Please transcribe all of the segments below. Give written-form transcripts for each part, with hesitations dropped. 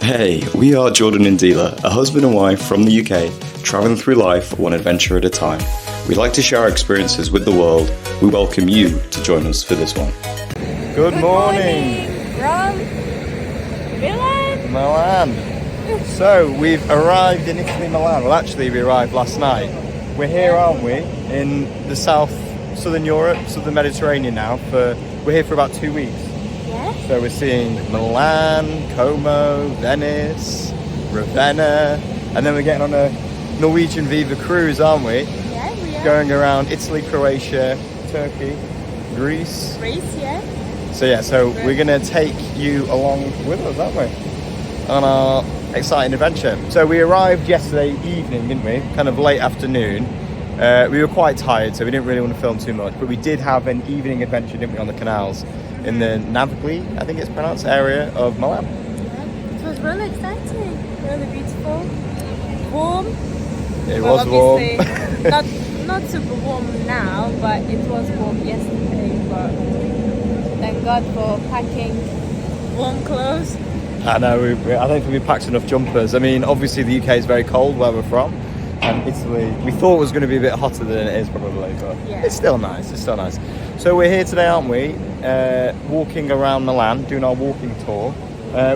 Hey, we are Jordan and Deela, a husband and wife from the UK, traveling through life one adventure at a time. We'd like to share our experiences with the world. We welcome you to join us for this one. Good morning from Milan. So we've arrived in Italy, Milan. Well, actually we arrived last night. We're here, aren't we, in the southern Europe, southern Mediterranean now. We're here for about 2 weeks. Yeah. So we're seeing Milan, Como, Venice, Ravenna, and then we're getting on a Norwegian Viva cruise, aren't we? Yeah, we are. Going around Italy, Croatia, Turkey, Greece. Greece, yeah. So we're going to take you along with us, aren't we? On our exciting adventure. So we arrived yesterday evening, didn't we? Kind of late afternoon. We were quite tired, so we didn't really want to film too much, but we did have an evening adventure, didn't we, on the canals in the Navigli, I think it's pronounced, area of Milan. Yeah. It was really exciting, really beautiful, warm. It was warm. not super warm now, but it was warm yesterday. But thank God for packing warm clothes. I know, I don't think we packed enough jumpers. I mean, obviously the UK is very cold where we're from, and Italy, we thought it was going to be a bit hotter than it is probably, but yeah. It's still nice, So we're here today, aren't we? Walking around Milan, doing our walking tour.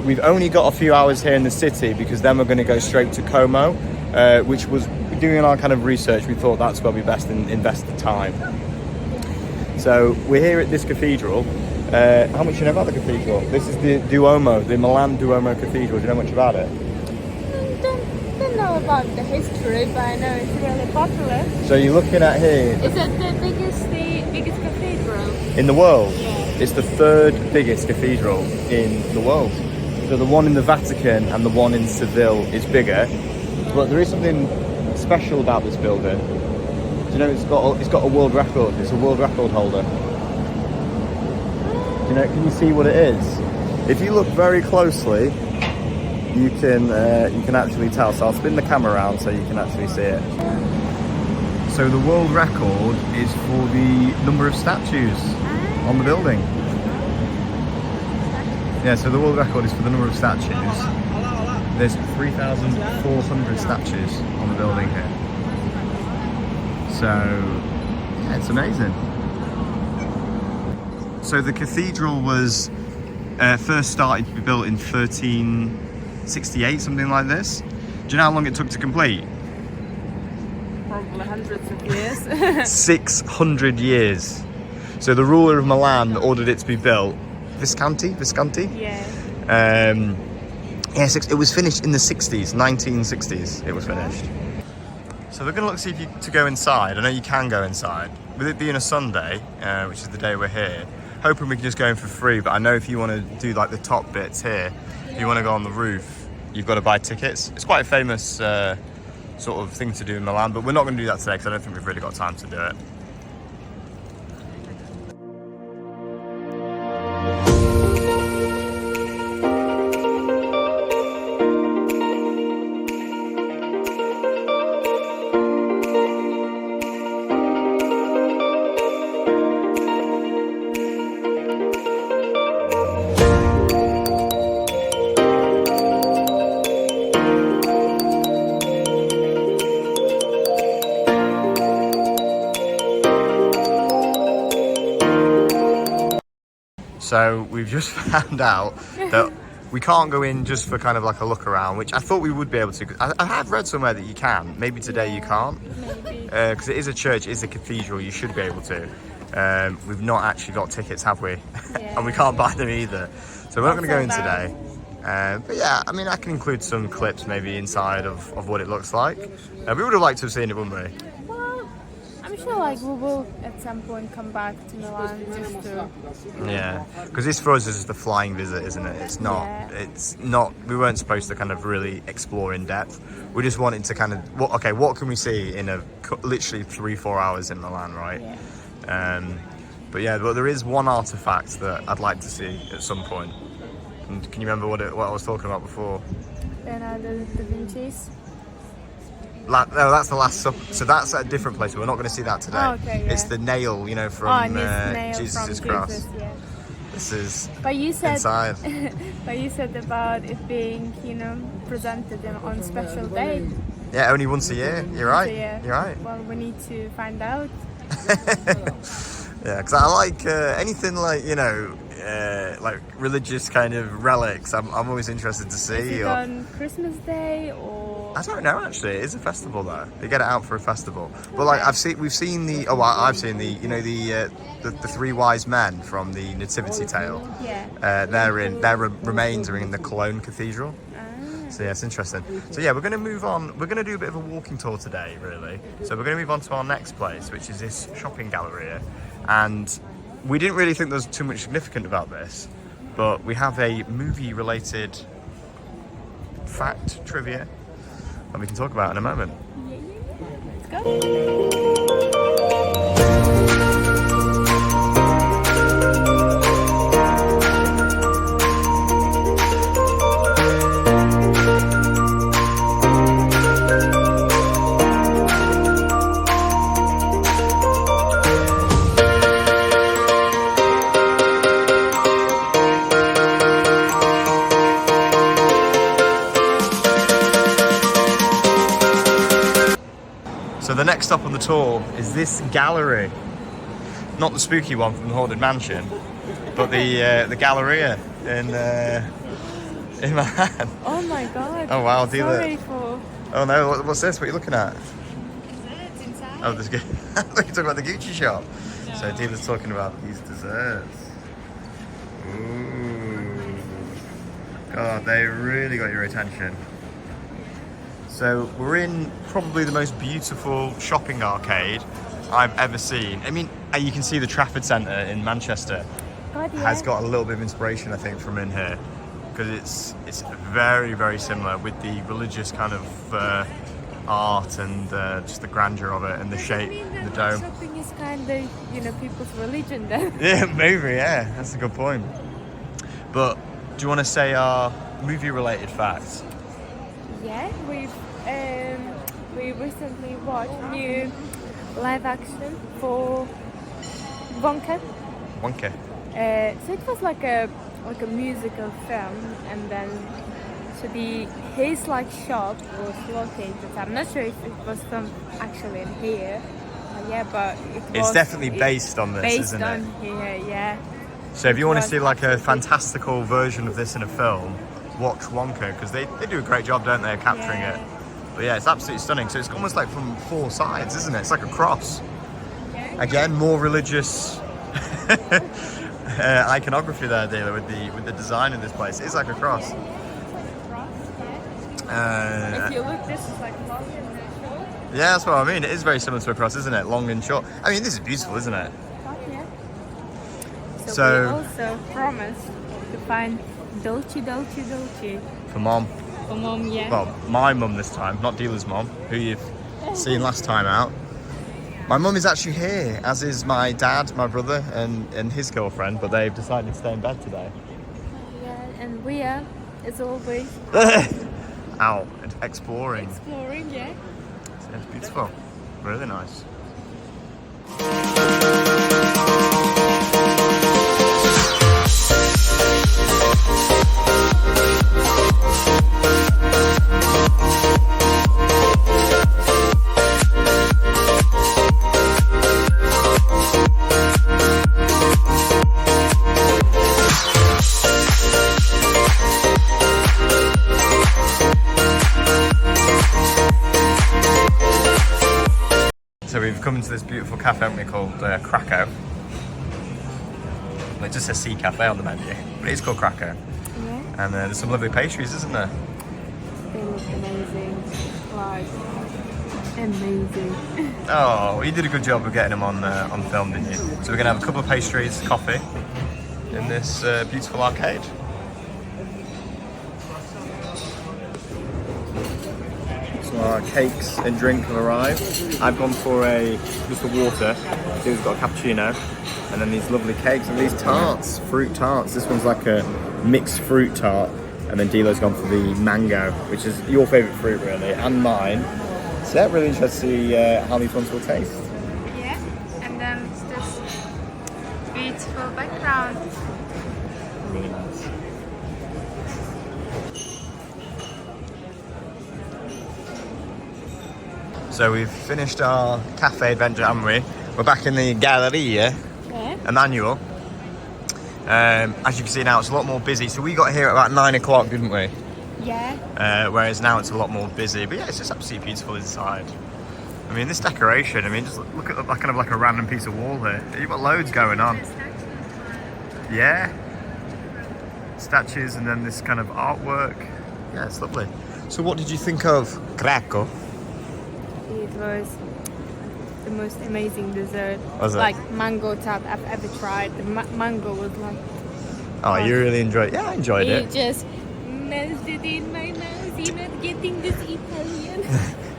We've only got a few hours here in the city because then we're going to go straight to Como, which was doing our kind of research. We thought that's where we best invest the time. So we're here at this cathedral. How much do you know about the cathedral? This is the Duomo, the Milan Duomo Cathedral. Do you know much about it? Don't know about the history, but I know it's really popular. So you're looking at here. Is it the biggest cathedral In the world? Yeah. It's the third biggest cathedral in the world. So the one in the Vatican and the one in Seville is bigger. But there is something special about this building. Do you know it's got a world record? It's a world record holder. Do you know? Can you see what it is? If you look very closely, you can actually tell. So I'll spin the camera around so you can actually see it. So the world record is for the number of statues on the building. Yeah, so the world record is for the number of statues. There's 3,400 statues on the building here. So, yeah, it's amazing. So the cathedral was first started to be built in 1368, something like this. Do you know how long it took to complete? Probably hundreds of years. 600 years. So the ruler of Milan ordered it to be built. Visconti? Yeah. Yes, it was finished in the 60s, 1960s it was finished. So we're going to see if you to go inside. I know you can go inside. With it being a Sunday, which is the day we're here, hoping we can just go in for free, but I know if you want to do like the top bits here, if you want to go on the roof, you've got to buy tickets. It's quite a famous sort of thing to do in Milan, but we're not going to do that today because I don't think we've really got time to do it. So we've just found out that we can't go in just for kind of like a look around, which I thought we would be able to. I have read somewhere that you can. Maybe today you can't. Maybe. Because it is a church, it is a cathedral, you should be able to. We've not actually got tickets, have we? Yeah. And we can't buy them either. So we're not going to go in so today. But yeah, I mean, I can include some clips maybe inside of what it looks like. We would have liked to have seen it, wouldn't we? Well, I'm sure like we will at some point come back to Milan just to. Yeah, because this for us is just a flying visit, isn't it? It's not. Yeah. It's not. We weren't supposed to kind of really explore in depth. We just wanted to kind of. What can we see in literally 3-4 hours in Milan, right? Yeah. But there is one artifact that I'd like to see at some point. And can you remember what I was talking about before? Leonardo da Vinci's. No, that's the Last Supper. So that's at a different place. We're not going to see that today. Oh, okay, yeah. It's the nail, from nail Jesus' from cross. Jesus, yeah. This is But you said, inside. but you said about it being, presented on special day. Yeah, only once a year. You're right. So, yeah. You're right. Well, we need to find out. Yeah, because I like anything like like religious kind of relics. I'm always interested to see. Is it on Christmas Day or? I don't know actually. It is a festival though. They get it out for a festival. But like I've seen the three wise men from the Nativity Tale. Yeah. Their remains are in the Cologne Cathedral. So yeah, it's interesting. So yeah, we're going to move on. We're going to do a bit of a walking tour today, really. So we're going to move on to our next place, which is this shopping galleria. And we didn't really think there was too much significant about this, but we have a movie-related fact, trivia, that we can talk about in a moment. Let's go. So the next stop on the tour is this gallery. Not the spooky one from the Haunted Mansion, but the Galleria in Milan. Oh my god. Oh wow, Sorry for... Oh no, what's this? What are you looking at? Desserts inside. Oh, there's you're talking about the Gucci shop. No. So dealer's talking about these desserts. Ooh. God, they really got your attention. So we're in probably the most beautiful shopping arcade I've ever seen. I mean, you can see the Trafford Centre in Manchester has got a little bit of inspiration, I think, from in here, because it's very, very similar with the religious kind of art and just the grandeur of it and the shape and the dome. Shopping is kind of, people's religion then. Yeah, maybe, yeah, that's a good point. But do you want to say our movie-related facts? Yeah, we recently watched new live action for Wonka. Wonka. So it was like a musical film, and then his shop was located. I'm not sure if it was from actually in here. Yeah, but it's definitely based on this, isn't it? Based on here, yeah. So if you want to see like a fantastical version of this in a film, watch Wonka, because they do a great job, don't they, of capturing it. But yeah, it's absolutely stunning. So it's almost like from four sides, isn't it? It's like a cross. Again, more religious iconography there, dealer, with the design of this place. It's like a cross. If you look, this is like long and short. Yeah, that's what I mean. It is very similar to a cross, isn't it? Long and short. I mean, this is beautiful, isn't it? Yeah. So we also promised to find Dolce. For Mom. For Mom, yeah. Well, my mum this time, not dealer's mum, who you've seen last time out. My mum is actually here, as is my dad, my brother, and his girlfriend, but they've decided to stay in bed today. Yeah, and we are, as always, out exploring. Exploring, yeah. It's beautiful. Really nice. So we've come into this beautiful cafe, haven't we, called Cracco. Well, it just says Sea Cafe on the menu, but it's called Cracco. Yeah. And there's some lovely pastries, isn't there? They look amazing. Like, amazing. Oh, well, you did a good job of getting them on film, didn't you? So we're going to have a couple of pastries, coffee, in this beautiful arcade. So our cakes and drink have arrived. I've gone for just a water. Sue's got a cappuccino, and then these lovely cakes and these tarts, fruit tarts. This one's like a mixed fruit tart, and then Dilo's gone for the mango, which is your favourite fruit really, and mine. So yeah, really interested to see how these ones will taste. Yeah, and then it's this beautiful background. So we've finished our cafe adventure, haven't we? We're back in the Galleria Emanuele. As you can see now, it's a lot more busy. So we got here at about 9 o'clock, didn't we? Yeah. Whereas now it's a lot more busy. But yeah, it's just absolutely beautiful inside. I mean, this decoration, I mean, just look at kind of like a random piece of wall here. You've got loads going on. Yeah. Statues and then this kind of artwork. Yeah, it's lovely. So what did you think of Cracco? It was the most amazing dessert. Was it? Like mango tart I've ever tried. The mango was like... Oh, you really enjoyed it? Yeah, I enjoyed it. It just melted in my mouth. You're not getting this Italian.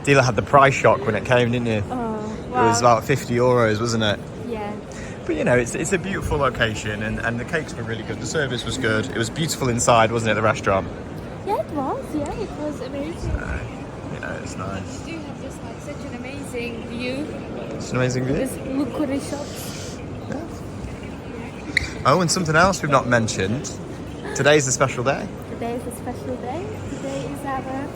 Dila had the price shock when it came, didn't you? Oh, wow. It was about 50 euros, wasn't it? Yeah. But you know, it's a beautiful location and the cakes were really good. The service was good. It was beautiful inside, wasn't it, the restaurant? Yeah, it was. Yeah, it was amazing. You know, it's nice. We do have just like such an amazing view. It's an amazing view. Just look at the shops. Oh, and something else we've not mentioned. Today's a special day. Today is a special day. Today is our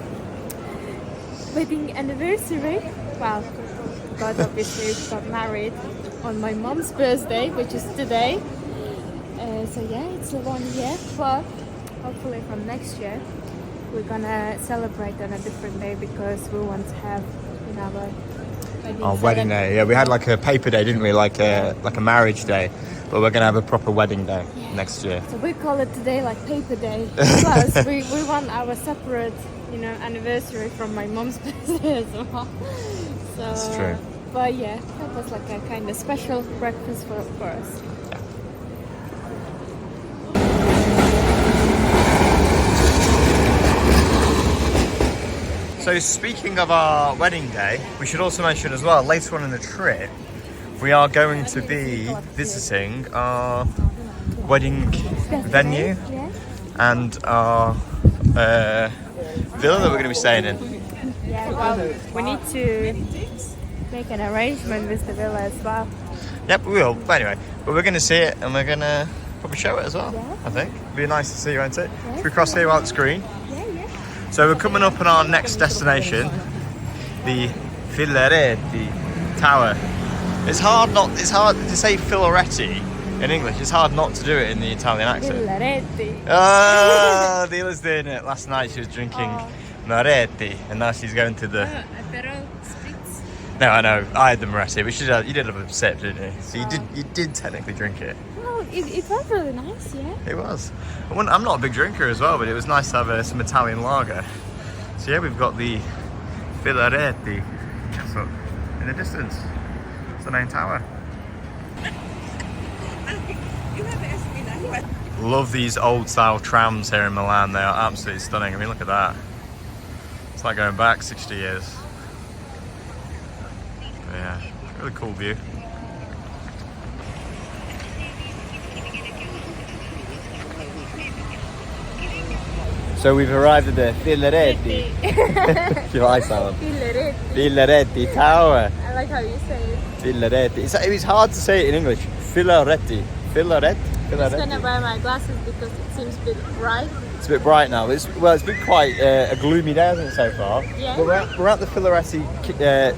wedding anniversary. Well, God obviously got married on my mom's birthday, which is today. So yeah, it's a 1 year, but hopefully from next year we're gonna celebrate on a different day because we want to have, you know, Our wedding day. Yeah, we had like a paper day, didn't we? Like a marriage day. But we're gonna have a proper wedding day next year. So we call it today like paper day. Plus we want our separate, you know, anniversary from my mom's birthday as well. So That's true. But yeah, that was like a kind of special breakfast for us. So speaking of our wedding day, we should also mention as well, later on in the trip, we are going to be visiting our wedding venue and our villa that we're going to be staying in. Yeah, well, we need to make an arrangement with the villa as well. Yep, we will. But anyway, but we're going to see it and we're going to probably show it as well, I think. It'd be nice to see, won't it? Should we cross here while it's green? So we're coming up on our next destination, the Filarete Tower. It's hard to say Filarete in English. It's hard not to do it in the Italian accent. Filarete. Oh, Dila's doing it. Last night she was drinking Moretti, and now she's going to the. Aperol spritz. No, I know. I had the Moretti, but you did have a sip, didn't you? So you did technically drink it. No, it was really nice, yeah. It was. I'm not a big drinker as well, but it was nice to have some Italian lager. So yeah, we've got the Filarete Castle in the distance. It's the main tower. Love these old style trams here in Milan. They are absolutely stunning. I mean, look at that. It's like going back 60 years. But yeah, really cool view. So we've arrived at the Filarete. Filarete Tower. I like how you say it. Filarete. It was hard to say it in English. Filarete. Filarete. I'm just gonna wear my glasses because it seems a bit bright. It's a bit bright now. It's been quite a gloomy day, hasn't it, so far? Yeah. But we're at the Filarete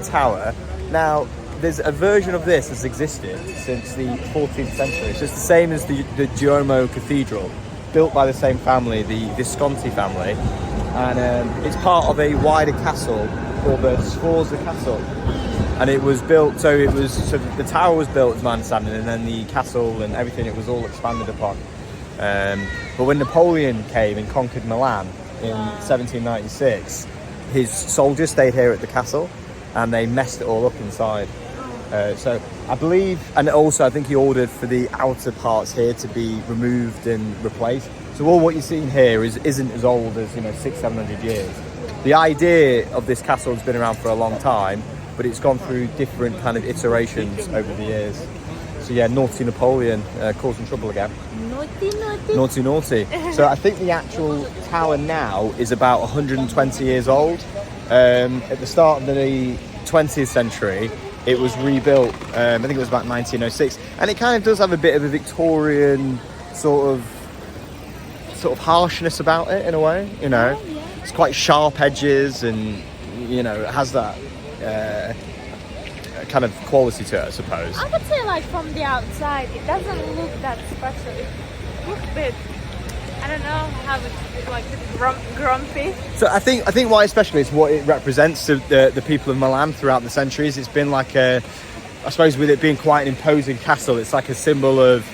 Tower. Now, there's a version of this that's existed since the 14th century. It's just the same as the Duomo Cathedral, built by the same family, the Visconti family. And it's part of a wider castle called the Sforza Castle. And it was built, so the tower was built, as my understanding, and then the castle and everything, it was all expanded upon. But when Napoleon came and conquered Milan in 1796, his soldiers stayed here at the castle and they messed it all up inside. So I believe, and also I think he ordered for the outer parts here to be removed and replaced. So all what you're seeing here isn't as old as 600-700 years. The idea of this castle has been around for a long time, but it's gone through different kind of iterations over the years. So yeah, naughty Napoleon causing trouble again. Naughty. So I think the actual tower now is about 120 years old. At the start of the 20th century, it was rebuilt. I think it was about 1906, and it kind of does have a bit of a Victorian sort of harshness about it in a way. It's quite sharp edges, and it has that kind of quality to it, I suppose. I would say like from the outside, it doesn't look that special. It looks a bit, I don't know how it's like grumpy. So I think why especially is what it represents to the people of Milan throughout the centuries. It's been like I suppose with it being quite an imposing castle, it's like a symbol of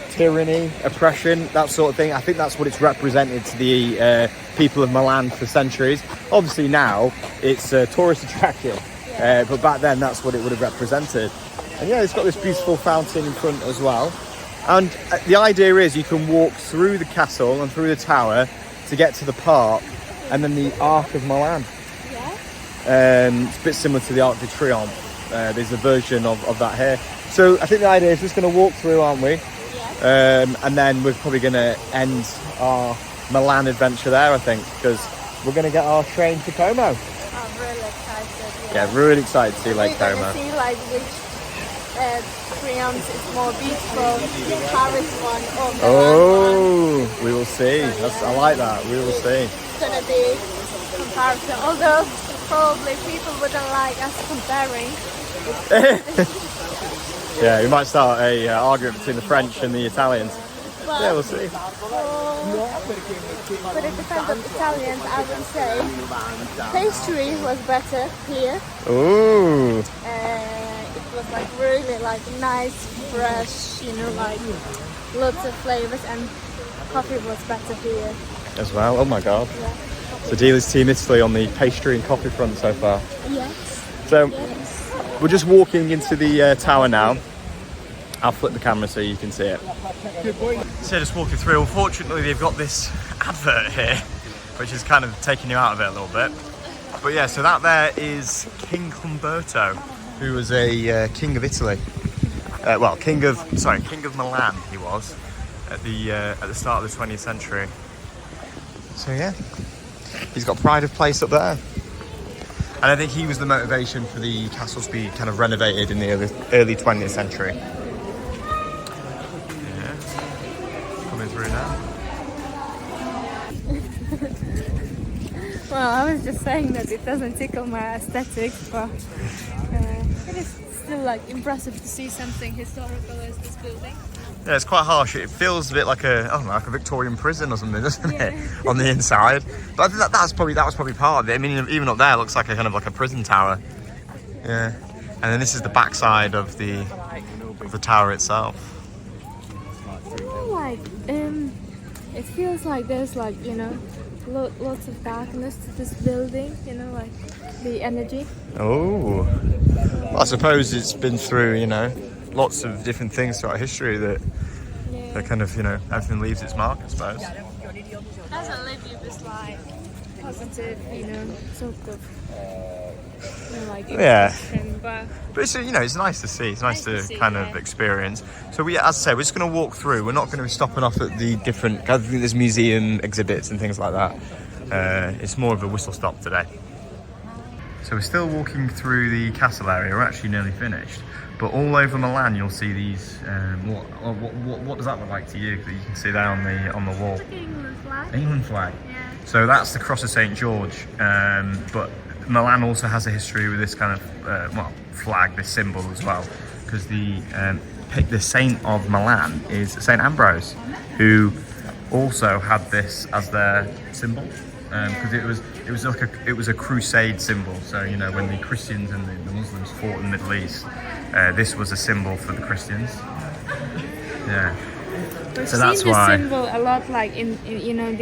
tyranny, oppression, that sort of thing. I think that's what it's represented to the people of Milan for centuries. Obviously now it's a tourist attraction, but back then that's what it would have represented. And yeah, it's got this beautiful fountain in front as well. And the idea is you can walk through the castle and through the tower to get to the park and then the Arc of Milan. Yeah. It's a bit similar to the Arc de Triomphe. There's a version of that here. So I think the idea is we're just going to walk through, aren't we? And then we're probably going to end our Milan adventure there, I think, because we're going to get our train to Como. I'm really excited. Yeah, really excited to see Lake We're Como. going to see like which Triumph is more beautiful, the Paris one or Milan one. Oh, we will see. I like that. We will see. It's going to be comparison, although probably people wouldn't like us comparing. Yeah, we might start a argument between the French and the Italians. But Yeah, we'll see. for the defense of Italians, I would say pastry was better here. Ooh. It was like really like nice, fresh, you know, like lots of flavors, and coffee was better here. As well. Oh my God. Yeah. So Dealer's Team Italy on the pastry and coffee front so far. Yes. So Yes. we're just walking into the tower now. I'll flip the camera so you can see it. So just walking through. Unfortunately, they've got this advert here, which is kind of taking you out of it a little bit. But yeah, so that there is King Humberto, who was a king of Italy. King of Milan. He was at the start of the 20th century. So yeah, he's got pride of place up there. And I think he was the motivation for the castle to be kind of renovated in the early 20th century. Yeah, coming through now. Well, I was just saying that it doesn't tickle my aesthetics, but it is still like impressive to see something historical as this building. Yeah, it's quite harsh. It feels a bit like like a Victorian prison or something, doesn't it? On the inside. But I think that was probably part of it. I mean, even up there, it looks like a kind of like a prison tower. Yeah. And then this is the backside of the tower itself. Like it feels like there's like, you know, lots of darkness to this building. You know, like the energy. Oh. Well, I suppose it's been through, you know, lots of different things throughout history that kind of, you know, everything leaves its mark, I suppose. Doesn't leave you with like positive, you know, sort of, you know, like impression, but it's, you know, it's nice to see. It's nice to see, kind of experience. So as I say, we're just going to walk through. We're not going to be stopping off at the different. I think there's museum exhibits and things like that. It's more of a whistle stop today. So we're still walking through the castle area. We're actually nearly finished. But all over Milan, you'll see these. What does that look like to you? That you can see there on the wall. it's like an England flag. England flag. Yeah. So that's the Cross of St George. But Milan also has a history with this kind of flag, this symbol as well, because the saint of Milan is Saint Ambrose, who also had this as their symbol. Because it was a crusade symbol. So, you know, when the Christians and the Muslims fought in the Middle East, this was a symbol for the Christians. Yeah. We've So that's seen why. this symbol a lot, like in you know in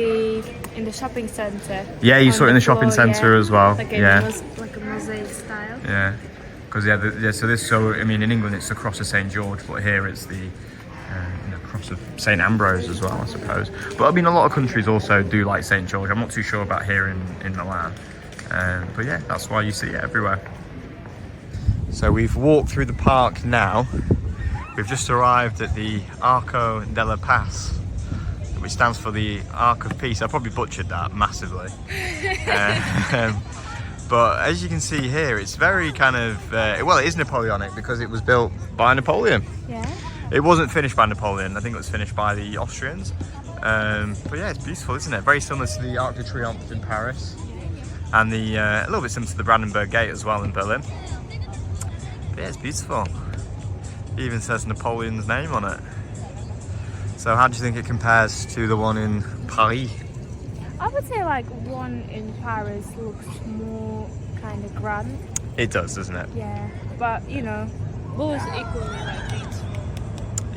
the shopping center. Yeah, you on saw it in the shopping floor, centre as well. Like like a mosaic style. Yeah. Because so I mean, in England it's the Cross of St George, but here it's the Cross of St Ambrose as well, I suppose. But I mean, a lot of countries also do like St George. I'm not too sure about here in Milan. But yeah, that's why you see it everywhere. So we've walked through the park now. We've just arrived at the Arco della Pace, which stands for the Arc of Peace. I probably butchered that massively. But as you can see here, it's very kind of, it is Napoleonic because it was built by Napoleon. Yeah. It wasn't finished by Napoleon. I think it was finished by the Austrians. But yeah, it's beautiful, isn't it? Very similar to the Arc de Triomphe in Paris, and a little bit similar to the Brandenburg Gate as well in Berlin. Yeah, it's beautiful. It even says Napoleon's name on it. So how do you think it compares to the one in Paris? I would say like one in Paris looks more kind of grand. It does, doesn't it? Yeah, but you know, both equally like beautiful.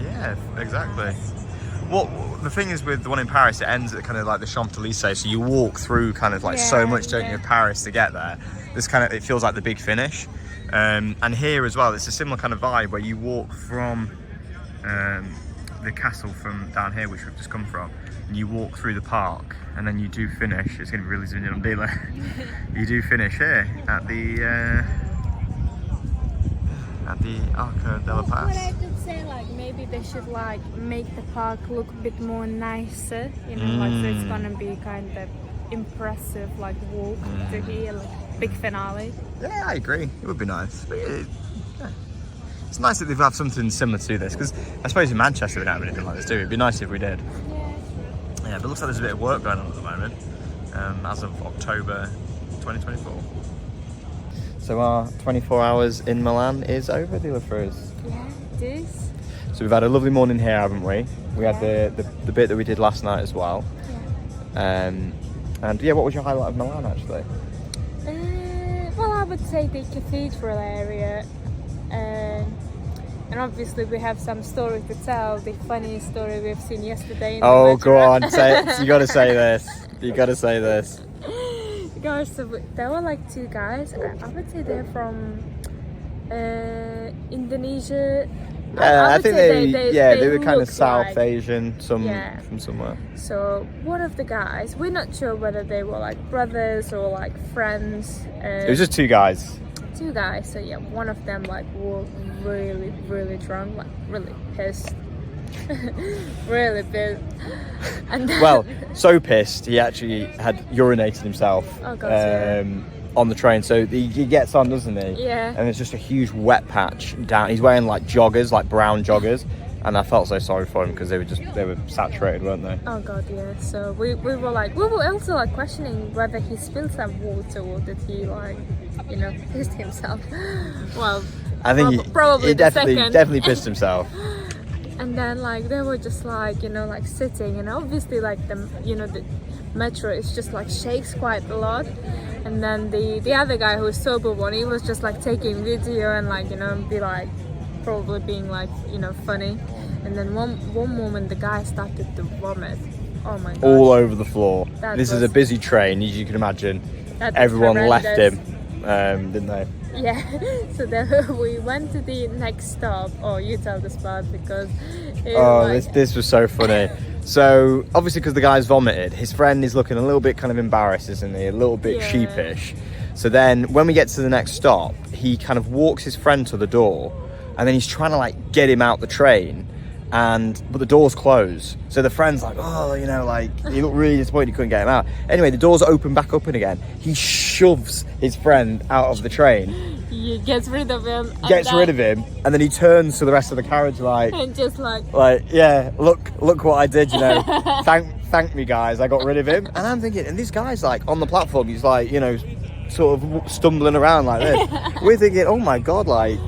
Yeah, exactly. Well, the thing is with the one in Paris, it ends at kind of like the Champs-Élysées, so you walk through kind of like so much, don't you, of Paris to get there. This kind of, it feels like the big finish. And here as well, it's a similar kind of vibe where you walk from the castle from down here, which we've just come from, and you walk through the park, and then you do finish. It's going to be really zoomed in on dealer. You do finish here at the Arco della What I Pace. could say, like maybe they should like make the park look a bit more nicer, you know, like so it's gonna be kind of impressive, like walk to here, like big finale. Yeah, I agree. It would be nice. But it's nice that they've had something similar to this, because I suppose in Manchester we don't have anything like this, do we? It'd be nice if we did. Yeah, but it looks like there's a bit of work going on at the moment, as of October 2024. So our 24 hours in Milan is over, dealer, for us. Yeah, it is. So we've had a lovely morning here, haven't we? We had the bit that we did last night as well. Yeah. And yeah, what was your highlight of Milan actually? Well, I would say the cathedral area. And obviously we have some story to tell. The funniest story we've seen yesterday. Oh, go on, say it. You gotta say this. You gotta say this. Guys, so there were like two guys. I would say they're from Indonesia. I think they were kind of look South like, Asian, from somewhere. So one of the guys, we're not sure whether they were like brothers or like friends. It was just two guys. Two guys. So yeah, one of them like were really, really drunk, like really pissed. Really pissed. And then, Well, so pissed he actually had urinated himself on the train. So he gets on, doesn't he? Yeah. And there's just a huge wet patch down. He's wearing like joggers, like brown joggers, and I felt so sorry for him because they were saturated, weren't they? Oh god, yeah. So we were also like questioning whether he spilled some water or did he like, you know, pissed himself. Well, I think probably he the definitely pissed himself. And then like they were just like, you know, like sitting, and obviously like the metro is just like shakes quite a lot. And then the other guy who was sober one, he was just like taking video and like, you know, be like probably being like, you know, funny. And then one moment the guy started to vomit. Oh my god. All over the floor. This is a busy train, as you can imagine. Everyone left him, didn't they? Yeah. So then we went to the next stop. Oh, you tell this part because this was so funny. So obviously because the guy's vomited, his friend is looking a little bit kind of embarrassed, isn't he? A little bit sheepish. So then when we get to the next stop, he kind of walks his friend to the door, and then he's trying to like get him out the train, but the door's closed. So the friend's like, oh, you know, like he looked really disappointed he couldn't get him out. Anyway, the doors open back open again. He shoves his friend out of the train. He gets rid of him. And then he turns to the rest of the carriage like, and just like yeah, look what I did, you know. Thank me, guys, I got rid of him. And I'm thinking, and this guy's like on the platform, he's like, you know, sort of stumbling around like this. We're thinking, oh my god, like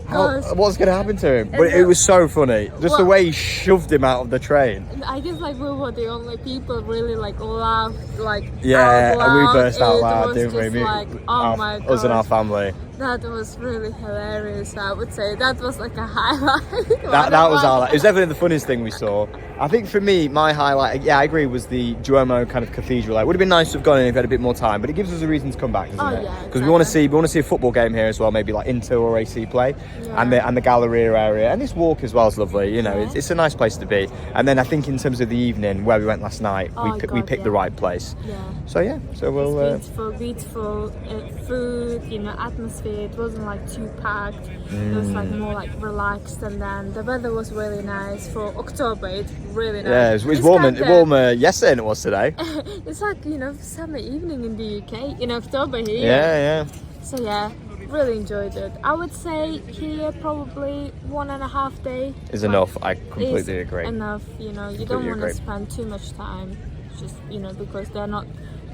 what's going to happen to him? But it was so funny. Just the way he shoved him out of the train. I guess like we were the only people really like laughed like and we burst out loud, didn't we? Like, oh my god. Us and our family. That was really hilarious. I would say that was like a highlight. that was highlight. It was definitely the funniest thing we saw. I think for me, my highlight, I agree, was the Duomo kind of cathedral. It would have been nice to have gone in if we had a bit more time, but it gives us a reason to come back, doesn't it? Yeah, because we want to see a football game here as well, maybe like Inter or AC play, and the Galleria area, and this walk as well is lovely. You know, it's a nice place to be. And then I think in terms of the evening where we went last night, we picked the right place. Yeah. So we'll. Beautiful food, you know, atmosphere. It wasn't like too packed. It was like more like relaxed, and then the weather was really nice for October. It's really nice. Yeah, it was warmer yesterday than it was today. It's like, you know, summer evening in the UK in October here. Yeah. So yeah, really enjoyed it. I would say here probably 1.5 days is enough. I completely agree. Enough, you know, you don't want to spend too much time, just, you know, because they're not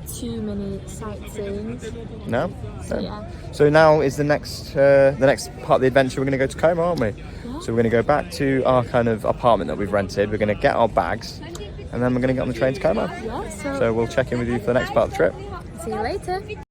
too many sightseeing. No? So yeah. So now is the next part of the adventure. We're going to go to Como, aren't we? Yeah. So we're going to go back to our kind of apartment that we've rented. We're going to get our bags, and then we're going to get on the train to Como. Yeah, So we'll check in with you for the next part of the trip. see you later.